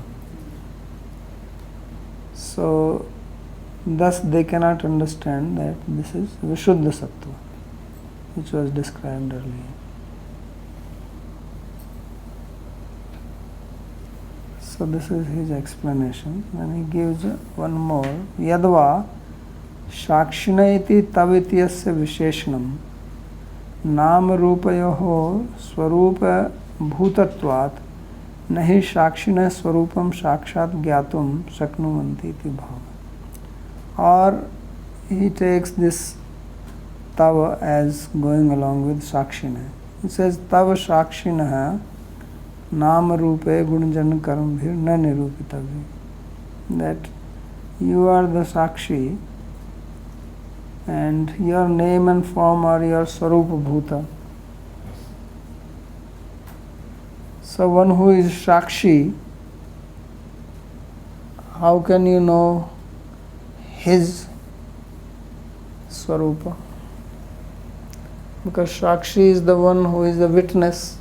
So thus they cannot understand that this is Vishuddha Sattva, which was described earlier. So this is his explanation. Then he gives one more. Yadva Shakshinaiti Tavityasya Visheshanam Nam Rupayoho Swarupa Bhutatvat Nahi Shakshina Swarupam Shakshat Gyatum Shaknuvanti Iti Bhava. Or he takes this Tava as going along with Shakshina. He says Tava Shakshinaha Nama Rupe Gunjan Karambhir Na Nirupitavya. That you are the Sakshi and your name and form are your Swarupa Bhuta. So one who is Sakshi, how can you know his Swarupa? Because Sakshi is the one who is the witness.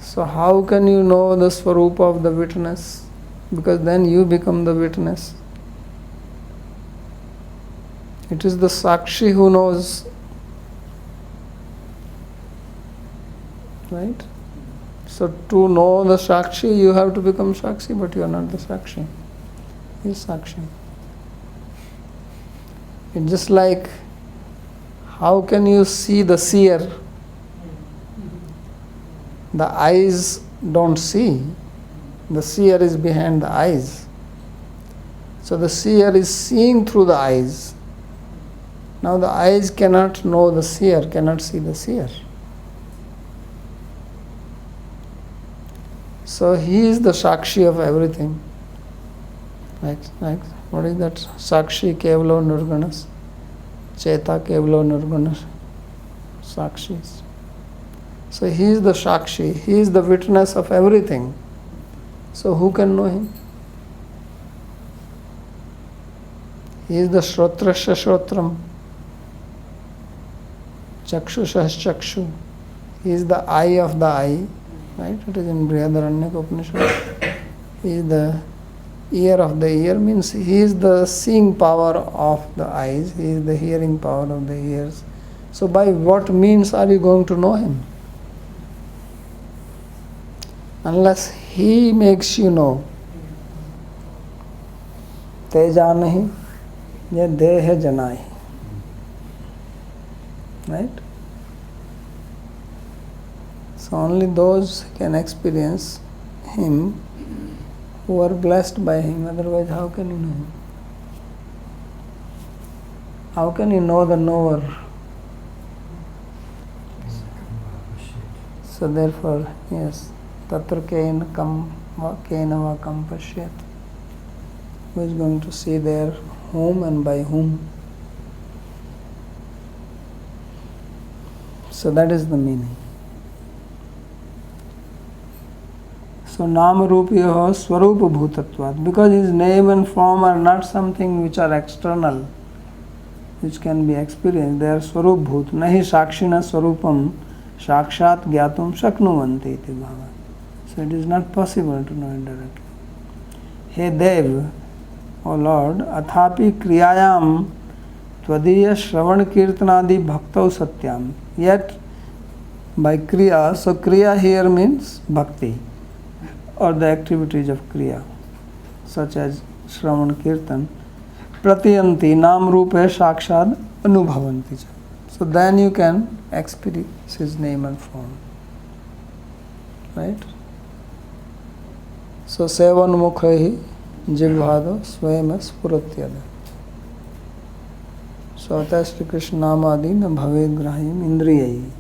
So how can you know the Swarupa of the witness? Because then you become the witness. It is the Sakshi who knows. Right? So to know the Sakshi, you have to become Sakshi, but you are not the Sakshi. He is Sakshi. It's just like, how can you see the seer? The eyes don't see. The seer is behind the eyes. So the seer is seeing through the eyes. Now the eyes cannot know the seer, cannot see the seer. So he is the Sakshi of everything. Like what is that? Sakshi Kevalo Nirgunas. Cheta Kevalo Nirgunas. Sakshis. So he is the Sakshi, he is the witness of everything. So who can know him? He is the Shrotrasya Shrotram. Chakshusha Chakshu. He is the eye of the eye. Right? It is in Brihadaranyaka Upanishad. He is the ear of the ear, means he is the seeing power of the eyes, he is the hearing power of the ears. So by what means are you going to know him? Unless he makes you know. Te janahi, ye dehe janai. Right? So only those can experience him who are blessed by him. Otherwise, how can you know him? How can you know the knower? So therefore, yes, tatra kena va kam pashyat. Who is going to see there whom and by whom? So that is the meaning. So Namarupyoho Swarupa Bhutatvat, because his name and form are not something which are external, which can be experienced. They are Swarup Bhut. Nahi Sakshina Swarupam Sakshat Gyatum Shaknuvanti iti bhava. So it is not possible to know it directly. He Dev, O Lord, Athapi Kriyayam Tvadiya Shravan Kirtanadi Bhaktau Satyam. Yet by Kriya, so Kriya here means Bhakti, or the activities of Kriya, such as Shravan Kirtan, Pratiyanti Nam Rupe Sakshad Anubhavanti. So then you can experience his name and form. Right? So Sevan Mukhahi Jivhado Swayam Spuratyada. So Atha Shri Krishna Namadi na Bhaved Grahim Indriyai.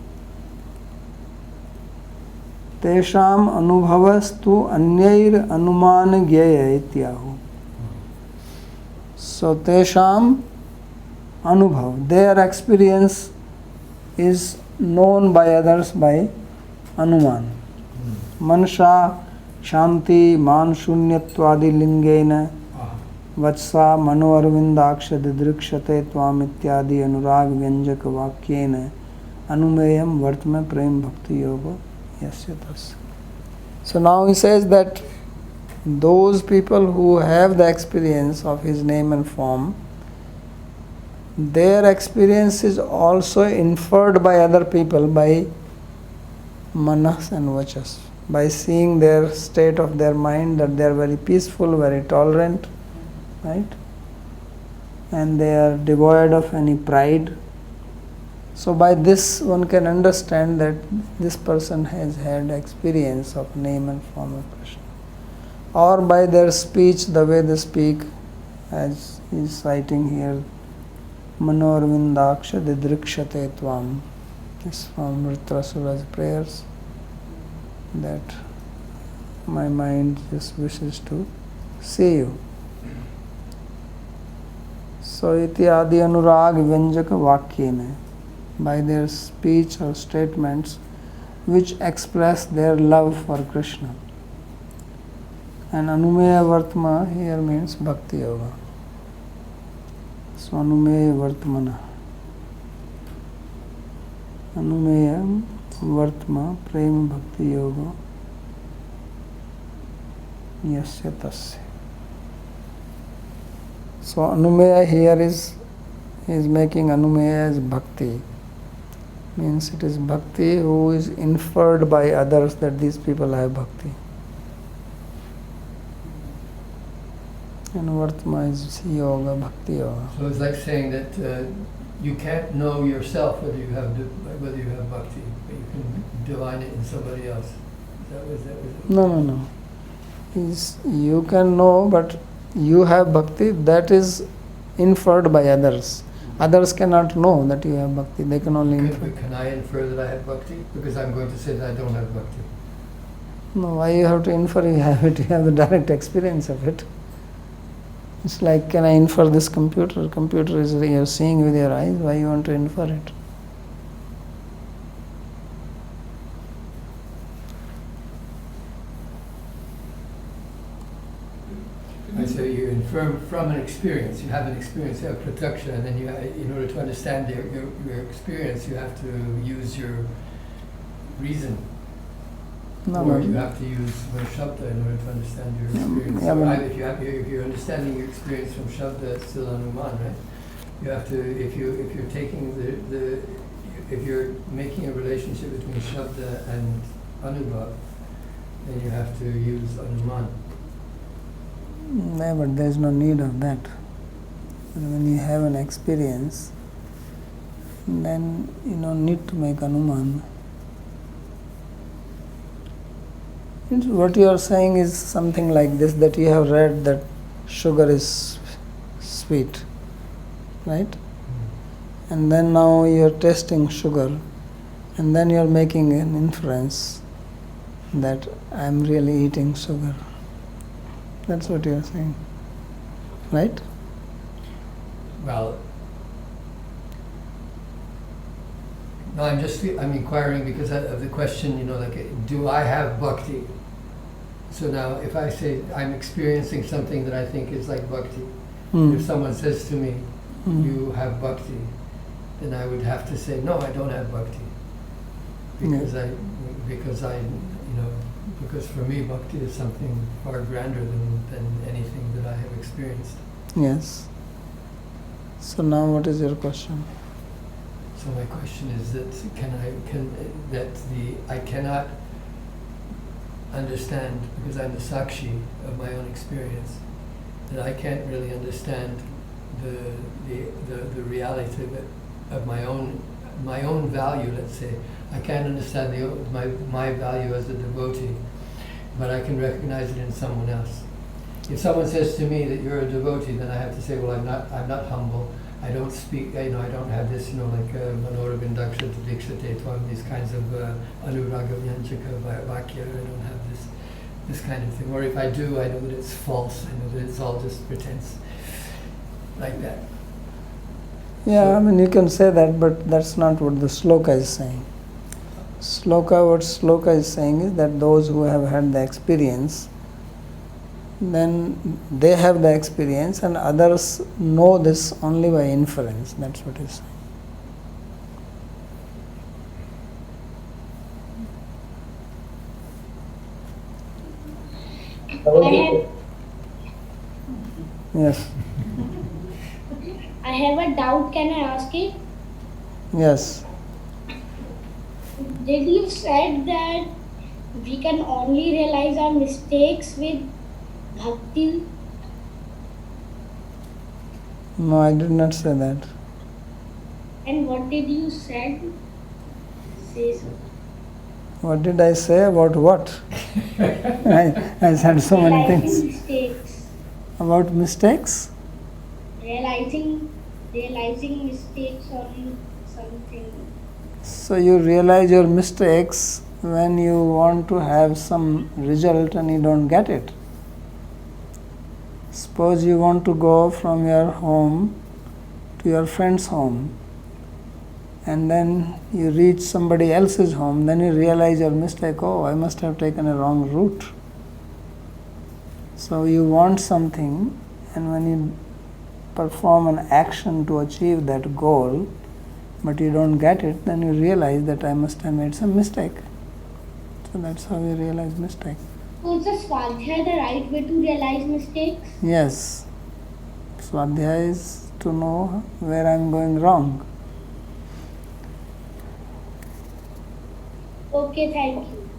Tesham Anubhavastu Anyair Anuman Gyaya Ityahu. So Tesham Anubhav, their experience is known by others by Anuman. Mansha Shanti Man Shunyatvadi Lingena Vatsa Mano Arvindaksha Didrikshate Tvam Ityadi Anurag Vyanjaka Vakyena Anumeyam Vartma Prem Bhakti Yoga Yasyatas. So now he says that those people who have the experience of his name and form, their experience is also inferred by other people by manas and vachas, by seeing their state of their mind, that they are very peaceful, very tolerant, right? And they are devoid of any pride. So by this one can understand that this person has had experience of name and form of Krishna. Or by their speech, the way they speak, as he is citing here, Manorvindaksha Didrikshate Tvam. This is from Vritrasura's prayers, that my mind just wishes to see you. So iti adi anurag vyanjaka vakyena, by their speech or statements which express their love for Krishna. And Anumeya Vartma here means Bhakti Yoga. So Anumeya Vartmana. Anumeya Vartma Prema Bhakti Yoga Yasya Tasya. So Anumeya here is making Anumeya as Bhakti. Means it is Bhakti who is inferred by others that these people have Bhakti. And Vartma is Yoga, Bhakti Yoga. So it's like saying that you can't know yourself whether you have bhakti, but you can divine it in somebody else. That was it? No. You can know, but you have bhakti, that is inferred by others. Others cannot know that you have bhakti. They can only infer. Can I infer that I have bhakti? Because I'm going to say that I don't have bhakti. No, why you have to infer? You have it. You have the direct experience of it. It's like, can I infer this computer? Computer is you're seeing with your eyes. Why you want to infer it? And so you infer from an experience. You have an experience, you have pratyaksha, and then you, in order to understand your experience, you have to use your reason. Or you have to use shabda in order to understand your experience. If you're understanding your experience from shabda, it's still anuman, right? You have to, if you're taking if you're making a relationship between shabda and anubhav, then you have to use anuman. No, but there is no need of that. When you have an experience, then you don't need to make anuman. What you are saying is something like this, that you have read that sugar is sweet, right? And then now you are tasting sugar, and then you are making an inference that I am really eating sugar. That's what you are saying, right? Well, no, I'm inquiring because of the question, do I have bhakti? So now, if I say I'm experiencing something that I think is like bhakti, Hmm. if someone says to me, Hmm. you have bhakti, then I would have to say, no, I don't have bhakti. Because because for me bhakti is something far grander than anything that I have experienced. Yes. So now what is your question? So my question is that I cannot understand, because I'm the sakshi of my own experience, that I can't really understand the reality of my own value. Let's say I can't understand my value as a devotee, but I can recognize it in someone else. If someone says to me that you're a devotee, then I have to say, well, I'm not humble. I don't speak, I don't have this, like Manoravin Dakshata Dikshate Tvam, these kinds of Anuraga Vyanjaka Vakya. I don't have this kind of thing. Or if I do, I know that it's false. I know that it's all just pretense. Like that. Yeah, I mean you can say that, but that's not what the sloka is saying. What sloka is saying is that those who have had the experience, then they have the experience and others know this only by inference. That's what it's saying. Yes. I have a doubt, can I ask it? Yes. Did you said that we can only realize our mistakes with bhakti? No, I did not say that. And what did you said? Say so. What did I say about what? I said so many things. Realizing mistakes. About mistakes? Realizing mistakes on something. So you realize your mistakes when you want to have some result and you don't get it. Suppose you want to go from your home to your friend's home, and then you reach somebody else's home, then you realize your mistake. Oh, I must have taken a wrong route. So you want something, and when you perform an action to achieve that goal, but you don't get it, then you realize that I must have made some mistake. So that's how you realize mistake. So is the Swadhyaya the right way to realize mistakes? Yes. Swadhyaya is to know where I am going wrong. Okay, thank you.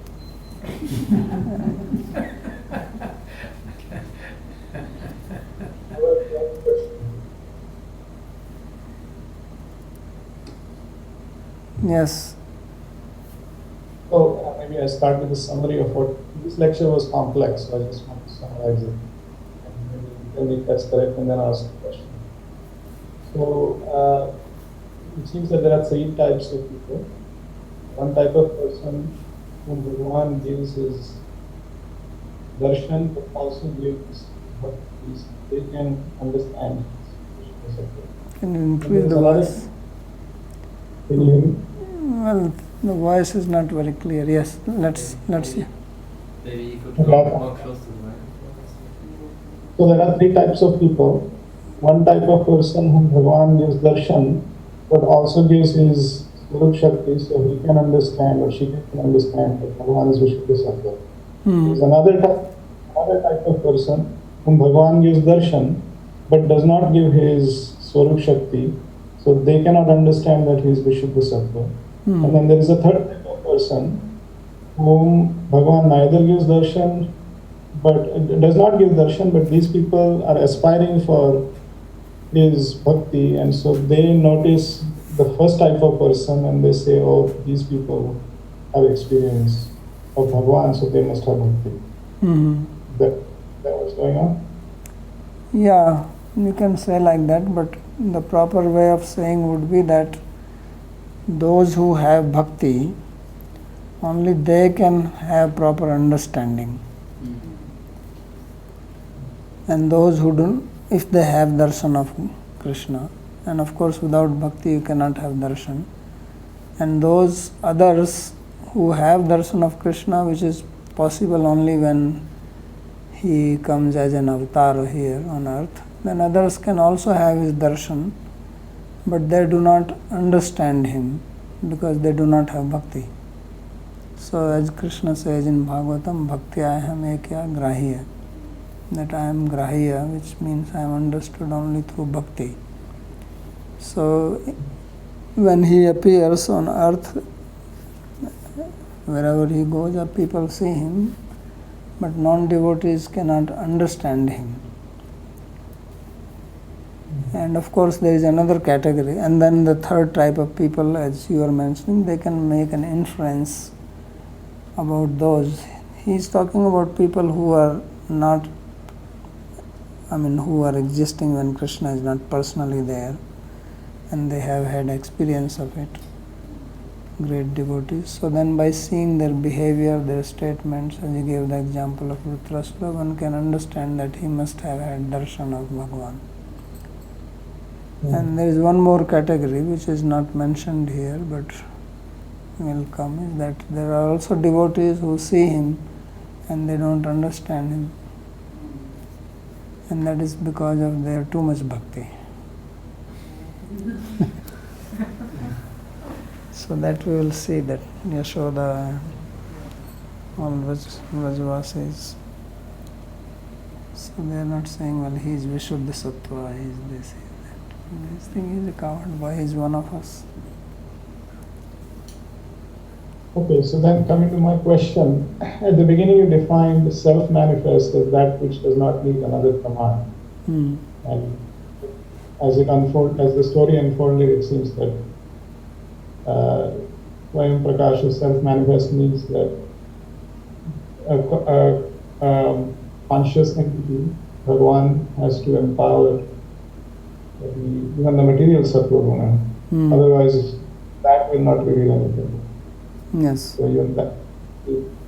Yes. So maybe I start with a summary of what this lecture was complex, so I just want to summarize it. And maybe tell me if that's correct and then ask a question. So it seems that there are three types of people. One type of person whom Bhagavan gives his darshan, but also gives what they can understand. Can you increase the voice? Can you hear me? Well, the voice is not very clear. Yes, let's see. Maybe you could Okay. go more close to the microphone. So there are three types of people. One type of person whom Bhagavan gives darshan, but also gives his Swarup Shakti, so he can understand or she can understand that Bhagavan is Vishuddha Sattva. There's another type of person whom Bhagavan gives darshan, but does not give his Swarup Shakti, so they cannot understand that he is Vishuddha Sattva. And then there is a third type of person whom Bhagavan neither gives darshan, but does not give darshan, but these people are aspiring for his bhakti, and so they notice the first type of person and they say, oh, these people have experience of Bhagavan, so they must have bhakti. That what's going on? Yeah, you can say like that, but the proper way of saying would be that those who have bhakti, only they can have proper understanding. And those who don't, if they have darshan of Krishna, and of course without bhakti you cannot have darshan. And those others who have darshan of Krishna, which is possible only when he comes as an avatar here on earth, then others can also have his darshan, but they do not understand him because they do not have bhakti. So as Krishna says in Bhagavatam, bhakti aham ekya grahya, that I am grahya, which means I am understood only through bhakti. So when he appears on earth, wherever he goes, people see him, but non-devotees cannot understand him. And of course there is another category, and then the third type of people, as you are mentioning, they can make an inference about those. He is talking about people who are not, who are existing when Krishna is not personally there, and they have had experience of it, great devotees. So then by seeing their behavior, their statements, as he gave the example of Vritrasura, one can understand that he must have had darshan of Bhagavan. And there is one more category which is not mentioned here but will come, is that there are also devotees who see him and they don't understand him, and that is because of their too much bhakti. So that we will see, that Yashoda, all Vrajavasis, so they are not saying, well, he is Vishuddha Sattva, he is this, he is that. This thing is covered by, he is one of us. Okay, so then coming to my question, at the beginning you defined self-manifest as that which does not need another command. And as the story unfolded, it seems that Swayam Prakasha self-manifest means that a conscious entity, Bhagavan, has to empower even the material Sattva Guna. Otherwise, that will not reveal anything. Yes. So even that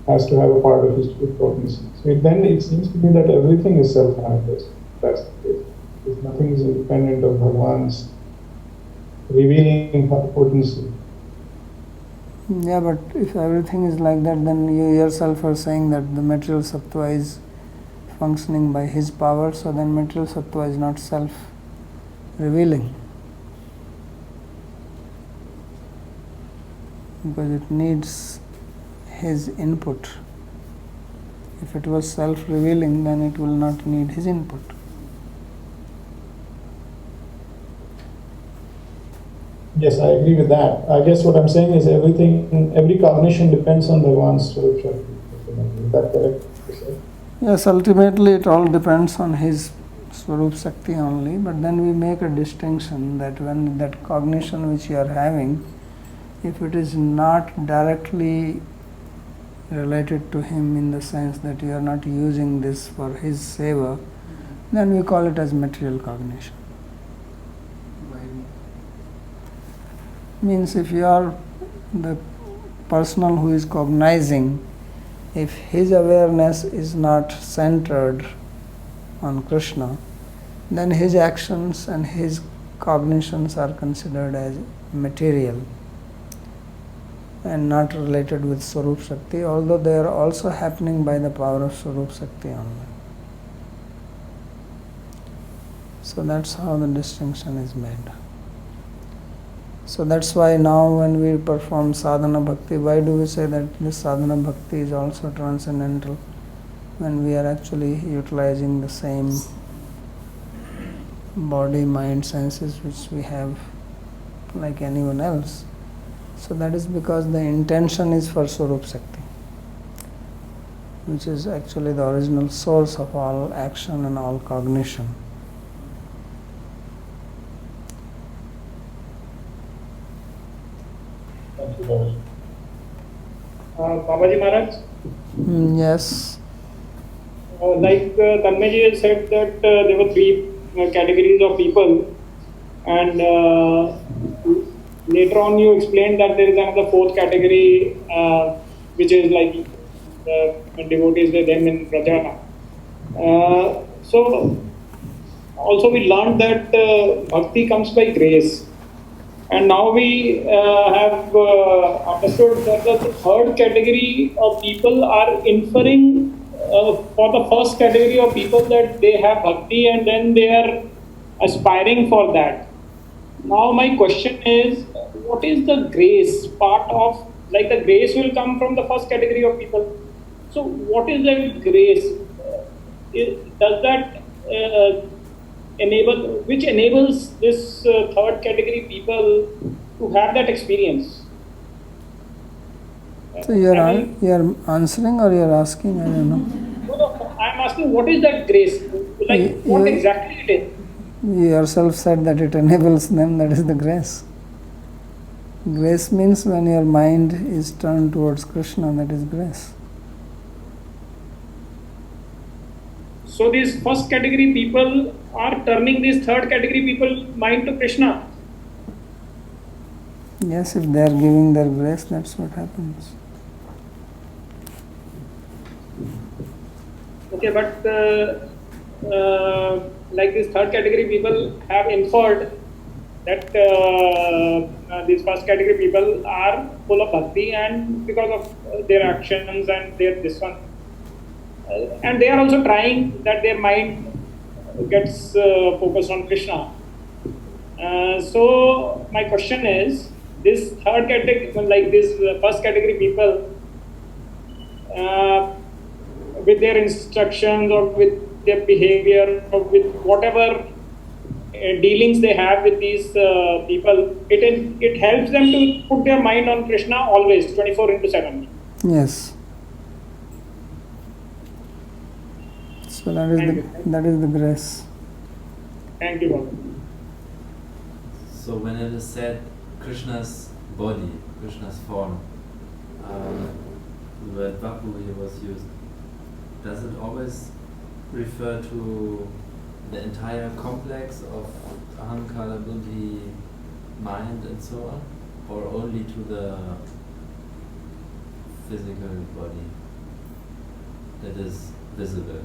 has to have a part of his true potency. So then it seems to me that everything is self-manifest. That's the case. If nothing is independent of Bhagavan's revealing potency. Yeah, but if everything is like that, then you yourself are saying that the material Sattva is functioning by his power, so then material Sattva is not self-revealing. Because it needs his input. If it was self-revealing, then it will not need his input. Yes, I agree with that. I guess what I'm saying is every cognition depends on Bhagavan's Swarup Shakti. Is that correct to say? Yes, ultimately it all depends on his Swarup Shakti only, but then we make a distinction that when that cognition which you are having, if it is not directly related to him in the sense that you are not using this for his seva, then we call it as material cognition. Means if you are the personal who is cognizing, if his awareness is not centered on Krishna, then his actions and his cognitions are considered as material and not related with Swarup Shakti, although they are also happening by the power of Swarup Shakti only. So that's how the distinction is made. So that's why now when we perform sadhana bhakti, why do we say that this sadhana bhakti is also transcendental, when we are actually utilizing the same body, mind, senses which we have like anyone else? So that is because the intention is for Swarup Shakti, which is actually the original source of all action and all cognition. Thank you, Babaji. Babaji Maharaj, Yes. like Tanmay said that there were three categories of people, and later on you explained that there is another fourth category, which is like devotees, them in Brajana. So also we learned that bhakti comes by grace. And now we have understood that the third category of people are inferring for the first category of people that they have bhakti and then they are aspiring for that. Now my question is, what is the grace part of, like the grace will come from the first category of people. So what is that grace? Does that which enables this third category people to have that experience? So you're answering or you're asking? I don't know. No, I'm asking what is that grace? Like what exactly it is? You yourself said that it enables them, that is the grace. Grace means when your mind is turned towards Krishna, that is grace. So these first category people are turning these third category people mind to Krishna. Yes, if they are giving their grace, that's what happens. Okay, but like these third category people have inferred that these first category people are full of bhakti and because of their actions and their this one. And they are also trying that their mind gets focused on Krishna. So my question is, this third category, like this first category people, with their instructions or with their behavior or with whatever dealings they have with these people, it helps them to put their mind on Krishna always, 24/7. Yes. So that is the grace. Thank you, Baba. So when it is said Krishna's body, Krishna's form, the word Vapu here was used, does it always refer to the entire complex of Ahankara, Buddhi, mind and so on, or only to the physical body that is visible?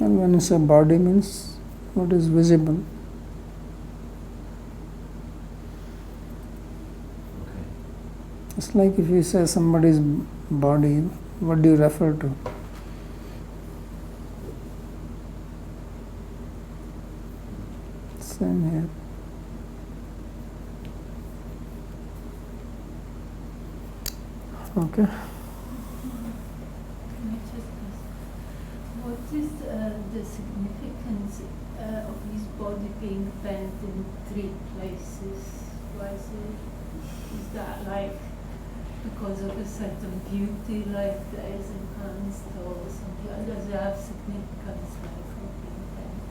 And when you say body means what is visible. Okay. It's like if you say somebody's body, what do you refer to? Same here. Okay. Can I just ask, what is the significance of his body being bent in 3 places? Why is that like because of a certain beauty, like that is enhanced or something? Does it have significance like for being bent?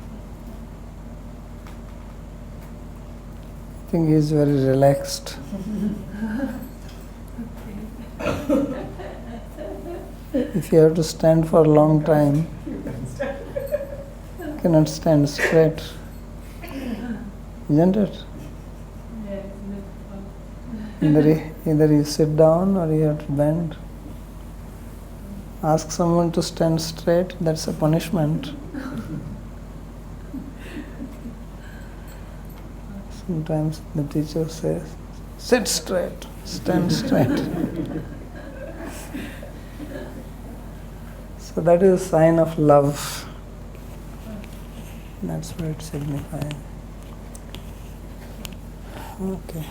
I think he is very relaxed. If you have to stand for a long time, you cannot stand straight. Isn't it? Yeah, it's not fun. Either you sit down or you have to bend. Ask someone to stand straight, that's a punishment. Sometimes the teacher says, sit straight, stand straight. So that is a sign of love. That's what it signifies. Okay.